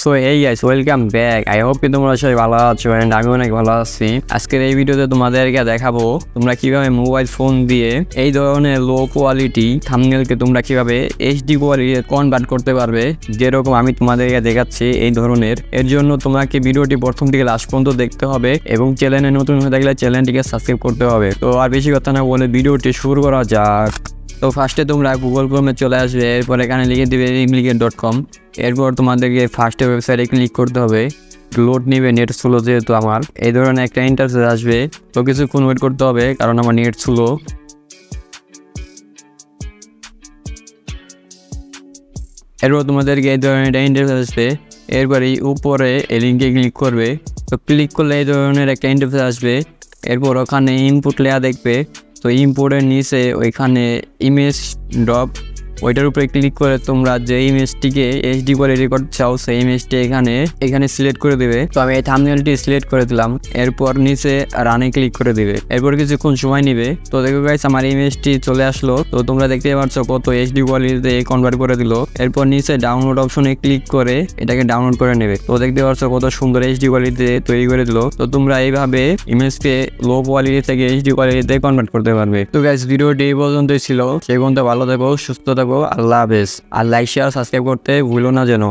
So এই guys welcome back. I hope কি তোমরা সবাই ভালো আছো এন্ড আমি অনেক ভালো আছি। আজকের এই ভিডিওতে তোমাদেরকে দেখাবো তোমরা কিভাবে মোবাইল ফোন দিয়ে এই ধরনের লো কোয়ালিটি থাম্বনেলকে তোমরা কিভাবে এইচডি কোয়ালিটি কনভার্ট করতে পারবে, যেরকম আমি তোমাদেরকে দেখাচ্ছি এই ধরনের। এর জন্য তোমাকে ভিডিওটি প্রথম থেকে লাস্ট পর্যন্ত দেখতে হবে এবং চ্যানেলে নতুন হয়ে থাকলে চ্যানেলটিকে সাবস্ক্রাইব করতে হবে। তো আর বেশি কথা না বলে ভিডিওটি শুরু করা যাক। তো ফার্স্টে তোমরা গুগল ক্রোমে চলে আসবে, এরপর এখানে লিখে দিবে imliget.com। এরপর তোমাদেরকে ফার্স্টে ওয়েবসাইটে ক্লিক করতে হবে। লোড নিবে, নেট স্লো যেহেতু আমার এই ধরনের একটা ইন্টারফেস আসবে, তো কিছুক্ষণ ওয়েট করতে হবে কারণ আমার নেট স্লো। এরপর তোমাদেরকে এই ধরনের একটা ইন্টারফেস আসবে, এরপরে উপরে এই লিঙ্কে ক্লিক করবে। তো ক্লিক করলে এই ধরনের একটা ইন্টারফেস আসবে, এরপর ওখানে ইনপুট লেয়ার দেখবে। তো ইম্পোর্টের নিচে ওইখানে ইমেজ ড্রপ, ওইটার উপরে ক্লিক করে তোমরা যে ইমেজটিকে এইচডি করে রেকর্ড চাও সেই ইমেজটি এখানে সিলেক্ট করে দেবে। তো আমি এই থাম্বনেলটি সিলেক্ট করে দিলাম, এরপর নিচে রানে ক্লিক করে দিবে। এরপর কিছুক্ষণ সময় নিবে। তো দেখো গাইস আমার ইমেজটি চলে আসলো। তো তোমরা দেখতে পাচ্ছ কত এইচডি কোয়ালিটিতে কনভার্ট করে দিল। এরপর নিচে ডাউনলোড অপশনে ক্লিক করে এটাকে ডাউনলোড করে নেবে। তো দেখতে পাচ্ছ কত সুন্দর এইচডি কোয়ালিটিতে তৈরি করে দিল। তো তোমরা এইভাবে ইমেজকে লো কোয়ালিটি থেকে এইচডি কোয়ালিটিতে কনভার্ট করতে পারবে। তো গাইস ভিডিওটি এই পর্যন্তই ছিল। সেই পর্যন্ত ভালো থাকো, সুস্থ থাকো, আল্লাহ হাফেজ। আর লাইক শেয়ার সাবস্ক্রাইব করতে ভুলো না যেন।